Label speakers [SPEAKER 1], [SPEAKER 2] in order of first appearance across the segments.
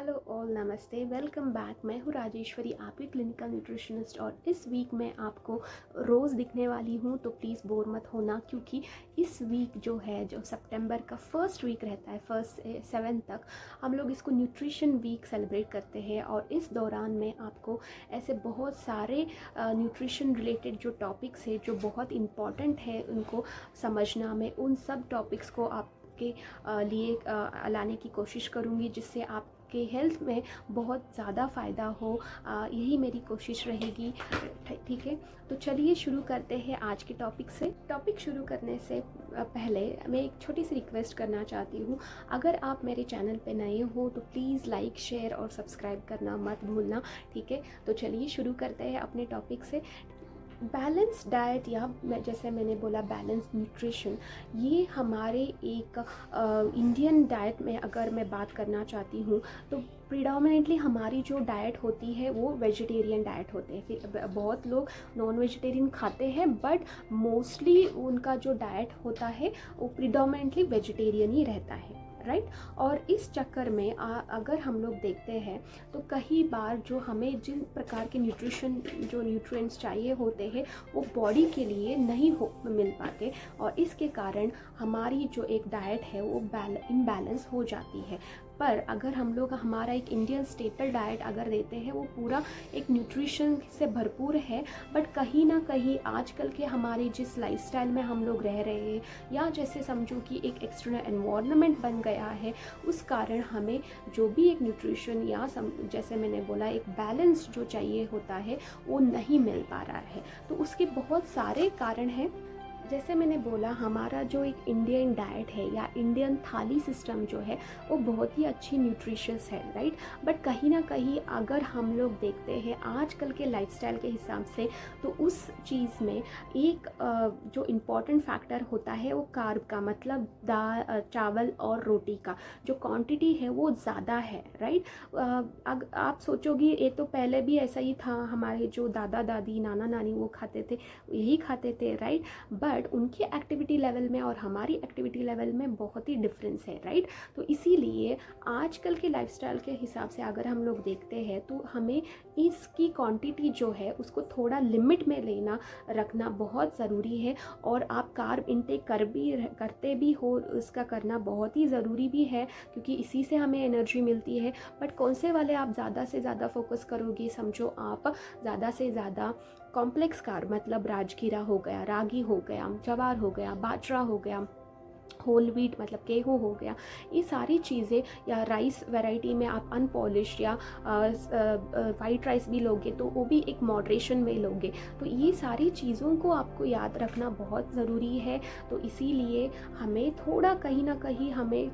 [SPEAKER 1] Hello all, नमस्ते, welcome back. मैं हूँ राजेश्वरी, आपकी क्लिनिकल न्यूट्रिशनिस्ट। और इस वीक मैं आपको रोज़ दिखने वाली हूँ, तो प्लीज़ बोर मत होना, क्योंकि इस वीक जो है, जो सितंबर का फर्स्ट वीक रहता है, 1 से 7 तक, हम लोग इसको न्यूट्रिशन वीक सेलिब्रेट करते हैं। और इस दौरान में आपको ऐसे बहुत सारे न्यूट्रिशन रिलेटेड जो टॉपिक्स है, जो बहुत इम्पॉर्टेंट है उनको समझना, मैं उन सब टॉपिक्स को आपके लिए लाने की कोशिश करूँगी, जिससे आपके हेल्थ में बहुत ज़्यादा फ़ायदा हो। यही मेरी कोशिश रहेगी। ठीक है, तो चलिए शुरू करते हैं आज के टॉपिक से। टॉपिक शुरू करने से पहले मैं एक छोटी सी रिक्वेस्ट करना चाहती हूँ। अगर आप मेरे चैनल पे नए हो तो प्लीज़ लाइक, शेयर और सब्सक्राइब करना मत भूलना। ठीक है, तो चलिए शुरू करते हैं अपने टॉपिक से। बैलेंस डाइट, या जैसे मैंने बोला बैलेंस न्यूट्रिशन, ये हमारे एक इंडियन डाइट में अगर मैं बात करना चाहती हूँ तो प्रिडोमिनेटली हमारी जो डाइट होती है वो वेजिटेरियन डाइट होते हैं। फिर बहुत लोग नॉन वेजिटेरियन खाते हैं, बट मोस्टली उनका जो डाइट होता है वो प्रिडोमिनेटली वेजिटेरियन ही रहता है, राइट। और इस चक्कर में अगर हम लोग देखते हैं तो कई बार जो हमें जिन प्रकार के न्यूट्रिएंट्स चाहिए होते हैं वो बॉडी के लिए नहीं मिल पाते, और इसके कारण हमारी जो एक डाइट है वो इम्बैलेंस हो जाती है। पर अगर हम लोग हमारा एक इंडियन स्टेपल डाइट अगर देते हैं, वो पूरा एक न्यूट्रिशन से भरपूर है, बट कहीं ना कहीं आजकल के हमारे जिस लाइफस्टाइल में हम लोग रह रहे हैं, या जैसे समझो कि एक एक्सटर्नल एनवायरनमेंट बन गया है, उस कारण हमें जो भी एक न्यूट्रिशन या जैसे मैंने बोला एक बैलेंस जो चाहिए होता है वो नहीं मिल पा रहा है। तो उसके बहुत सारे कारण हैं। जैसे मैंने बोला, हमारा जो एक इंडियन डाइट है या इंडियन थाली सिस्टम जो है वो बहुत ही अच्छी न्यूट्रिशियस है, राइट। बट कहीं ना कहीं अगर हम लोग देखते हैं आजकल के लाइफस्टाइल के हिसाब से, तो उस चीज़ में एक जो इम्पॉर्टेंट फैक्टर होता है वो कार्ब का, मतलब दाल, चावल और रोटी का जो क्वांटिटी है वो ज़्यादा है, राइट। आप सोचोगी ये तो पहले भी ऐसा ही था, हमारे जो दादा दादी, नाना नानी वो खाते थे, यही खाते थे, राइट। बट उनकी एक्टिविटी लेवल में और हमारी एक्टिविटी लेवल में बहुत ही डिफरेंस है, राइट। तो इसीलिए आजकल के लाइफस्टाइल के हिसाब से अगर हम लोग देखते हैं तो हमें इसकी क्वांटिटी जो है उसको थोड़ा लिमिट में रखना बहुत ज़रूरी है। और आप कार्ब इनटेक करते भी हो, इसका करना बहुत ही ज़रूरी भी है, क्योंकि इसी से हमें एनर्जी मिलती है। बट कौन से वाले आप ज़्यादा से ज़्यादा फोकस करोगे, समझो आप ज़्यादा से ज़्यादा कॉम्प्लेक्स कार्ब, मतलब राजगीरा हो गया, रागी हो गया, जवार हो गया, बाजरा हो गया, होल व्हीट मतलब गेहूँ हो गया, ये सारी चीज़ें, या राइस वैरायटी में आप अनपॉलिश या वाइट राइस भी लोगे तो वो भी एक मॉडरेशन में लोगे। तो ये सारी चीज़ों को आपको याद रखना बहुत ज़रूरी है। तो इसीलिए हमें थोड़ा कहीं ना कहीं हमें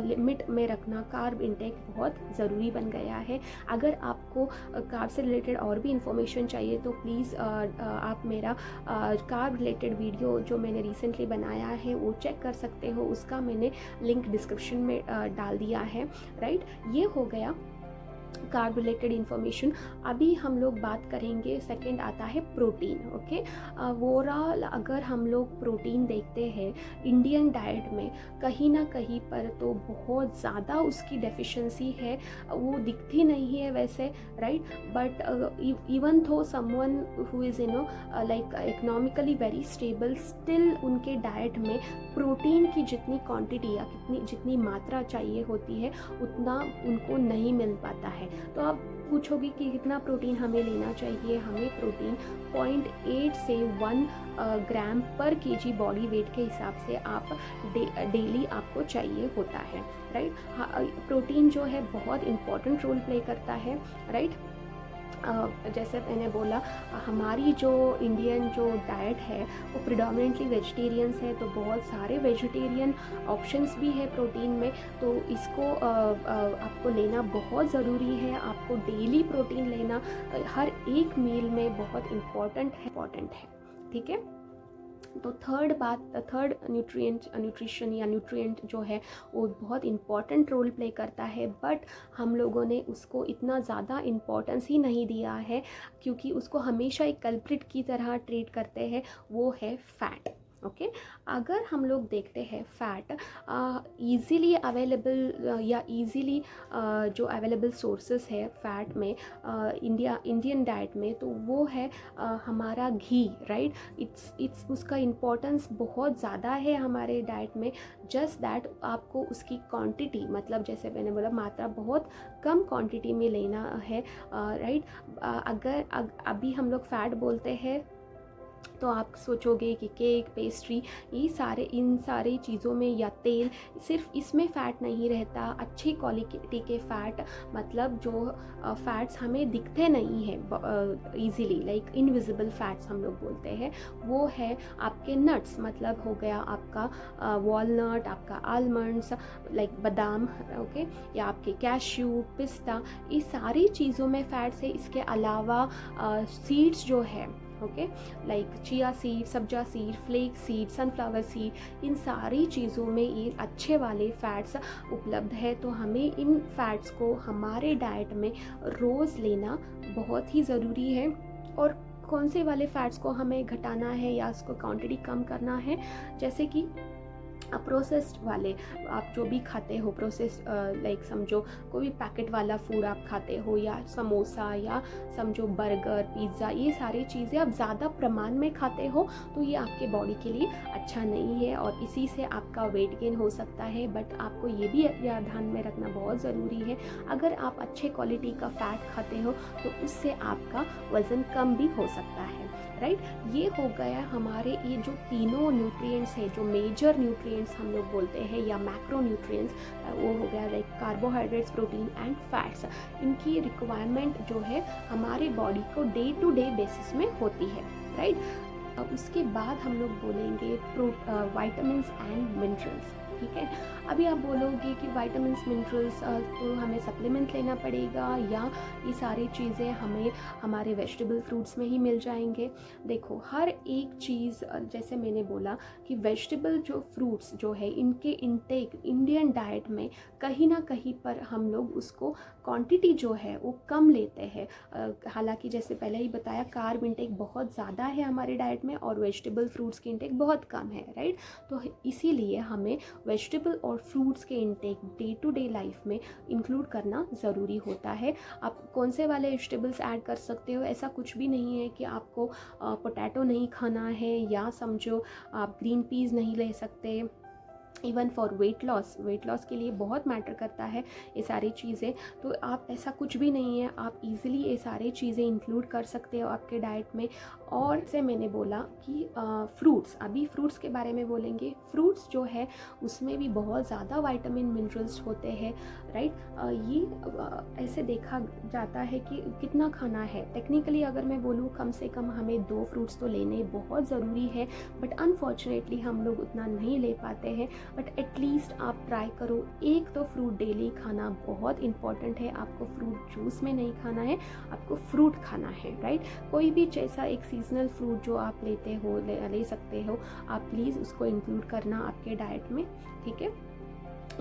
[SPEAKER 1] लिमिट में रखना, कार्ब इंटेक बहुत ज़रूरी बन गया है। अगर आपको कार्ब से रिलेटेड और भी इंफॉर्मेशन चाहिए तो प्लीज़ आप मेरा कार्ब रिलेटेड वीडियो जो मैंने रिसेंटली बनाया है वो चेक कर सकते हो, उसका मैंने लिंक डिस्क्रिप्शन में डाल दिया है, राइट। ये हो गया कार्ब रिलेटेड इन्फॉर्मेशन। अभी हम लोग बात करेंगे, सेकंड आता है प्रोटीन। ओके, ओवरऑल अगर हम लोग प्रोटीन देखते हैं इंडियन डाइट में, कहीं ना कहीं पर तो बहुत ज़्यादा उसकी डेफिशिएंसी है, वो दिखती नहीं है वैसे, राइट। बट इवन थो someone who is like economically very stable, still उनके डाइट में प्रोटीन की जितनी क्वांटिटी या जितनी मात्रा चाहिए होती है उतना उनको नहीं मिल पाता है। तो आप पूछोगे कि कितना प्रोटीन हमें लेना चाहिए। हमें प्रोटीन 0.8 से 1 ग्राम पर केजी बॉडी वेट के हिसाब से आप डेली आपको चाहिए होता है, राइट। प्रोटीन जो है बहुत इम्पॉर्टेंट रोल प्ले करता है, राइट। जैसे मैंने बोला, हमारी जो इंडियन जो डाइट है वो प्रिडोमिनेटली वेजिटेरियंस है, तो बहुत सारे वेजिटेरियन ऑप्शंस भी है प्रोटीन में। तो इसको आपको लेना बहुत ज़रूरी है। आपको डेली प्रोटीन लेना हर एक मील में बहुत इम्पॉर्टेंट है, ठीक है। तो थर्ड न्यूट्रिशन या न्यूट्रिएंट जो है वो बहुत इम्पॉर्टेंट रोल प्ले करता है, बट हम लोगों ने उसको इतना ज़्यादा इम्पॉर्टेंस ही नहीं दिया है, क्योंकि उसको हमेशा एक कल्प्रिट की तरह ट्रीट करते हैं, वो है फैट। ओके। अगर हम लोग देखते हैं फ़ैट ईज़िली अवेलेबल या ईज़िली जो अवेलेबल सोर्सेस है फ़ैट में इंडियन डाइट में, तो वो है हमारा घी, राइट। इट्स उसका इम्पोर्टेंस बहुत ज़्यादा है हमारे डाइट में। जस्ट दैट आपको उसकी क्वांटिटी, मतलब जैसे मैंने बोला मात्रा बहुत कम क्वांटिटी में लेना है, राइट। अगर अभी हम लोग फ़ैट बोलते हैं तो आप सोचोगे कि केक, पेस्ट्री, इन सारी चीज़ों में, या तेल, सिर्फ इसमें फ़ैट नहीं रहता। अच्छी क्वालिटी के फ़ैट, मतलब जो फ़ैट्स हमें दिखते नहीं हैं ईज़िली, लाइक इनविजिबल फ़ैट्स हम लोग बोलते हैं, वो है आपके नट्स, मतलब हो गया आपका वॉलनट, आपका आलमंड्स, लाइक बादाम, ओके, या आपके कैश्यू, पिस्ता, ये सारी चीज़ों में फ़ैट्स है। इसके अलावा सीड्स जो है, okay, like chia seed, sabja seed, flax seed, sunflower seed, इन सारी चीज़ों में ये अच्छे वाले फ़ैट्स उपलब्ध है। तो हमें इन फ़ैट्स को हमारे डाइट में रोज़ लेना बहुत ही ज़रूरी है। और कौन से वाले फ़ैट्स को हमें घटाना है या उसको क्वांटिटी कम करना है, जैसे कि प्रोसेस्ड वाले, आप जो भी खाते हो प्रोसेस्ड, लाइक समझो कोई भी पैकेट वाला फूड आप खाते हो, या समोसा, या समझो बर्गर, पिज़्ज़ा, ये सारी चीज़ें आप ज़्यादा प्रमाण में खाते हो तो ये आपके बॉडी के लिए अच्छा नहीं है, और इसी से आपका वेट गेन हो सकता है। बट आपको ये भी ध्यान में रखना बहुत ज़रूरी है, अगर आप अच्छे क्वालिटी का फ़ैट खाते हो तो उससे आपका वज़न कम भी हो सकता है, राइट। ये हो गया हमारे ये जो तीनों न्यूट्रिएंट्स हैं, जो मेजर न्यूट्रिएंट्स हम लोग बोलते हैं, या मैक्रो न्यूट्रिएंट्स, वो हो गया like carbohydrates, protein and fats. इनकी रिक्वायरमेंट जो है हमारे बॉडी को डे टू डे बेसिस में होती है, राइट। उसके बाद हम लोग बोलेंगे वाइटामिन्स एंड मिनरल्स, ठीक है। अभी आप बोलोगे कि वाइटामिन्स, मिनरल्स तो हमें सप्लीमेंट लेना पड़ेगा, या ये सारी चीज़ें हमें हमारे वेजिटेबल फ्रूट्स में ही मिल जाएंगे। देखो, हर एक चीज़, जैसे मैंने बोला कि वेजिटेबल जो फ्रूट्स जो है, इनके इंटेक इंडियन डाइट में कहीं ना कहीं पर हम लोग उसको क्वांटिटी जो है वो कम लेते हैं। हालांकि जैसे पहले ही बताया, कार्ब इंटेक बहुत ज़्यादा है हमारे डाइट में और वेजिटेबल फ्रूट्स की इंटेक बहुत कम है, राइट। तो इसीलिए हमें वेजिटेबल और फ्रूट्स के intake day to day life में इंक्लूड करना ज़रूरी होता है। आप कौन से वाले वेजिटेबल्स ऐड कर सकते हो, ऐसा कुछ भी नहीं है कि आपको पोटैटो नहीं खाना है, या समझो आप ग्रीन पीस नहीं ले सकते। इवन फॉर वेट लॉस के लिए बहुत मैटर करता है ये सारी चीज़ें। तो आप, ऐसा कुछ भी नहीं है, आप इजीली ये सारी चीज़ें इंक्लूड कर सकते हो आपके डाइट में। और से मैंने बोला कि फ्रूट्स, अभी फ्रूट्स के बारे में बोलेंगे। फ्रूट्स जो है उसमें भी बहुत ज़्यादा विटामिन मिनरल्स होते हैं, राइट। ये ऐसे देखा जाता है कि कितना खाना है। टेक्निकली अगर मैं बोलूँ, कम से कम हमें 2 फ्रूट्स तो लेने बहुत ज़रूरी है, बट अनफॉर्चुनेटली हम लोग उतना नहीं ले पाते हैं। बट एटलीस्ट आप ट्राई करो, एक तो फ्रूट डेली खाना बहुत इंपॉर्टेंट है। आपको फ्रूट जूस में नहीं खाना है, आपको फ्रूट खाना है, राइट। कोई भी जैसा एक सीजनल फ्रूट जो आप लेते हो, ले सकते हो आप, प्लीज़ उसको इंक्लूड करना आपके डाइट में, ठीक है।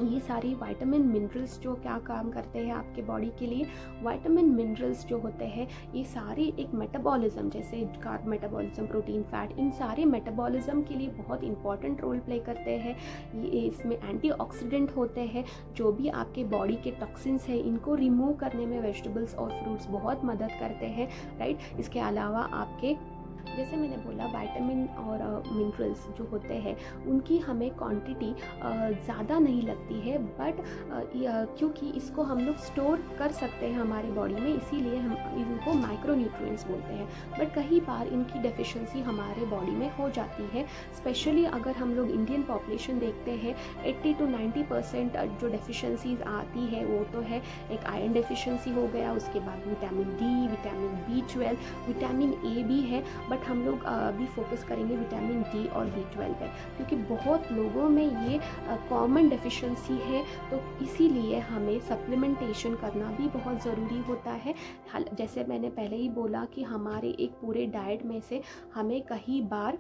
[SPEAKER 1] ये सारी विटामिन मिनरल्स जो क्या काम करते हैं आपके बॉडी के लिए, विटामिन मिनरल्स जो होते हैं ये सारी एक मेटाबॉलिज्म, जैसे कार्ब मेटाबॉलिज्म, प्रोटीन, फैट, इन सारे मेटाबॉलिज्म के लिए बहुत इंपॉर्टेंट रोल प्ले करते हैं। ये इसमें एंटीऑक्सीडेंट होते हैं, जो भी आपके बॉडी के टॉक्सिन्स हैं इनको रिमूव करने में वेजिटेबल्स और फ्रूट्स बहुत मदद करते हैं, राइट। इसके अलावा आपके, जैसे मैंने बोला, विटामिन और मिनरल्स जो होते हैं उनकी हमें क्वांटिटी ज़्यादा नहीं लगती है, बट क्योंकि इसको हम लोग स्टोर कर सकते हैं हमारे बॉडी में, इसीलिए हम इनको माइक्रो न्यूट्रिएंट्स बोलते हैं। बट कई बार इनकी डेफिशिएंसी हमारे बॉडी में हो जाती है। स्पेशली अगर हम लोग इंडियन पॉपुलेशन देखते हैं, 80 to 90% जो डेफिशिएंसीज आती है वो तो है एक आयरन डेफिशिएंसी हो गया, उसके बाद vitamin D, vitamin B12, vitamin A भी है। बट हम लोग अभी फोकस करेंगे विटामिन डी और B12 पे, क्योंकि बहुत लोगों में ये कॉमन डेफिशिएंसी है। तो इसीलिए हमें सप्लीमेंटेशन करना भी बहुत ज़रूरी होता है। जैसे मैंने पहले ही बोला कि हमारे एक पूरे डाइट में से हमें कई बार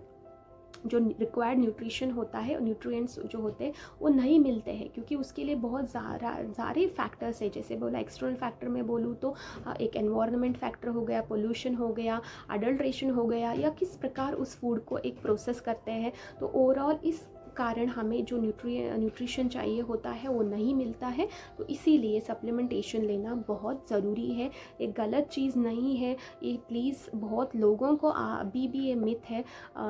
[SPEAKER 1] जो रिक्वायर्ड न्यूट्रिशन होता है, न्यूट्रिएंट्स जो होते हैं वो नहीं मिलते हैं, क्योंकि उसके लिए बहुत सारे फैक्टर्स है। जैसे बोला एक्सटर्नल फैक्टर में बोलूँ तो एक एनवायरनमेंट फैक्टर हो गया, पोल्यूशन हो गया, अडल्ट्रेशन हो गया, या किस प्रकार उस फूड को एक प्रोसेस करते हैं। तो ओवरऑल इस कारण हमें जो न्यूट्रिशन चाहिए होता है वो नहीं मिलता है। तो इसीलिए सप्लीमेंटेशन लेना बहुत ज़रूरी है, एक गलत चीज़ नहीं है ये। प्लीज़ बहुत लोगों को अभी भी ये मिथ है,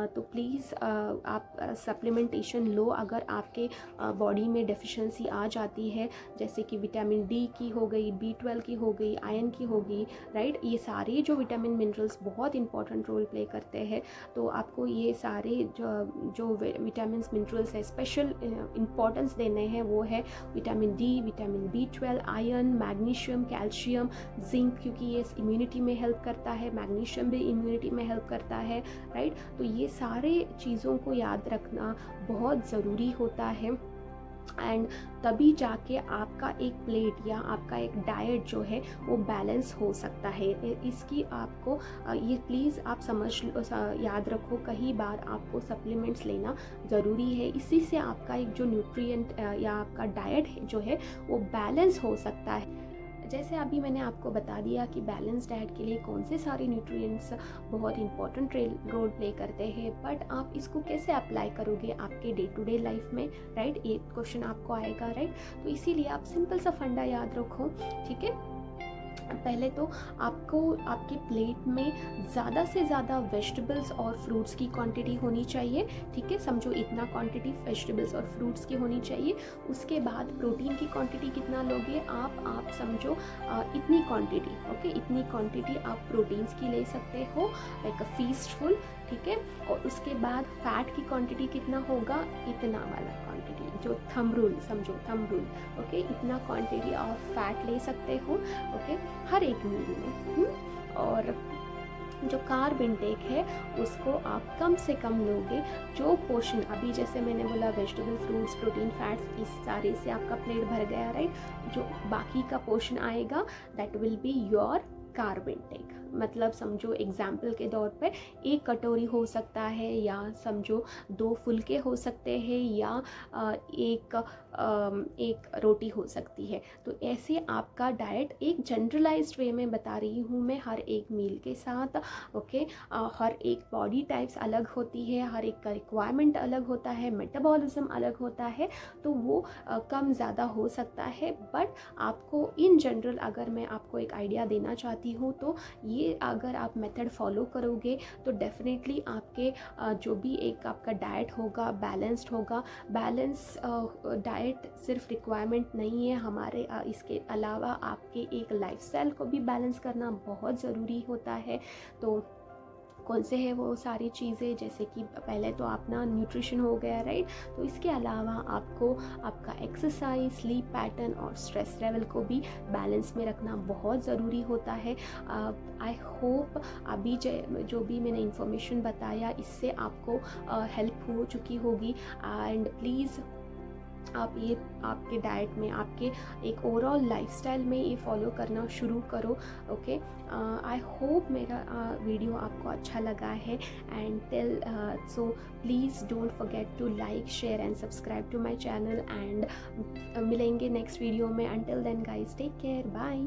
[SPEAKER 1] तो प्लीज़ आप सप्लीमेंटेशन लो अगर आपके बॉडी में डेफिशिएंसी आ जाती है, जैसे कि विटामिन डी की हो गई, B12 की हो गई, आयरन की हो गई, राइट। ये सारे जो विटामिन मिनरल्स बहुत इंपॉर्टेंट रोल प्ले करते हैं। तो आपको ये सारे जो विटामिन मिनरल्स है स्पेशल इंपॉर्टेंस देने हैं। वो है vitamin D, vitamin B12, iron, magnesium, calcium, zinc, क्योंकि ये इम्यूनिटी में हेल्प करता है, मैग्नीशियम भी इम्यूनिटी में हेल्प करता है, राइट। तो ये सारे चीज़ों को याद रखना बहुत ज़रूरी होता है, एंड तभी जाके आपका एक प्लेट या आपका एक डाइट जो है वो बैलेंस हो सकता है। इसकी आपको ये प्लीज़ आप याद रखो, कई बार आपको सप्लीमेंट्स लेना ज़रूरी है। इसी से आपका एक जो न्यूट्रिएंट या आपका डाइट जो है वो बैलेंस हो सकता है। जैसे अभी मैंने आपको बता दिया कि बैलेंस डाइट के लिए कौन से सारे न्यूट्रिएंट्स बहुत इंपॉर्टेंट रोल प्ले करते हैं, बट आप इसको कैसे अप्लाई करोगे आपके डे टू डे लाइफ में, राइट। ये क्वेश्चन आपको आएगा, राइट। तो इसीलिए आप सिंपल सा फंडा याद रखो, ठीक है। पहले तो आपको आपके प्लेट में ज़्यादा से ज़्यादा वेजिटेबल्स और फ्रूट्स की क्वांटिटी होनी चाहिए, ठीक है। समझो इतना क्वांटिटी वेजिटेबल्स और फ्रूट्स की होनी चाहिए। उसके बाद प्रोटीन की क्वांटिटी कितना लोगे आप समझो इतनी क्वांटिटी, ओके। इतनी क्वांटिटी आप प्रोटीन्स की ले सकते हो, लाइक अ फीस्ट फुल, ठीक है। और उसके बाद फैट की क्वांटिटी कितना होगा, इतना वाला क्वांटिटी, जो थंब रूल समझो, थंब रूल, ओके। इतना क्वांटिटी आप फैट ले सकते हो, ओके, हर एक मील में। और जो कार्ब इंटेक है उसको आप कम से कम लोगे। जो पोर्शन अभी जैसे मैंने बोला वेजिटेबल, फ्रूट्स, प्रोटीन, फैट्स, इस सारे से आपका प्लेट भर गया, राइट। जो बाकी का पोर्शन आएगा that will be your carb intake. मतलब समझो एग्जाम्पल के तौर पे 1 कटोरी हो सकता है, या समझो 2 फुलके हो सकते हैं, या एक रोटी हो सकती है। तो ऐसे आपका डाइट एक जनरलाइज्ड वे में बता रही हूँ मैं, हर एक मील के साथ, ओके। हर एक बॉडी टाइप्स अलग होती है, हर एक का रिक्वायरमेंट अलग होता है, मेटाबॉलिज्म अलग होता है, तो वो कम ज़्यादा हो सकता है। बट आपको इन जनरल अगर मैं आपको एक आइडिया देना चाहती हूँ, तो ये अगर आप मेथड फॉलो करोगे तो डेफिनेटली आपके जो भी एक आपका डाइट होगा बैलेंस्ड होगा। बैलेंस डाइट सिर्फ रिक्वायरमेंट नहीं है हमारे, इसके अलावा आपके एक लाइफस्टाइल को भी बैलेंस करना बहुत ज़रूरी होता है। तो कौन से है वो सारी चीज़ें, जैसे कि पहले तो अपना न्यूट्रिशन हो गया, राइट। तो इसके अलावा आपको आपका एक्सरसाइज, स्लीप पैटर्न और स्ट्रेस लेवल को भी बैलेंस में रखना बहुत ज़रूरी होता है। आई होप अभी जो भी मैंने इन्फॉर्मेशन बताया इससे आपको हेल्प हो चुकी होगी। एंड प्लीज़ आप ये आपके डाइट में, आपके एक ओवरऑल लाइफस्टाइल में ये फॉलो करना शुरू करो, ओके। आई होप मेरा वीडियो आपको अच्छा लगा है, and so please don't forget to like, share and subscribe to my channel. And मिलेंगे नेक्स्ट वीडियो में। Until then guys, take care, bye.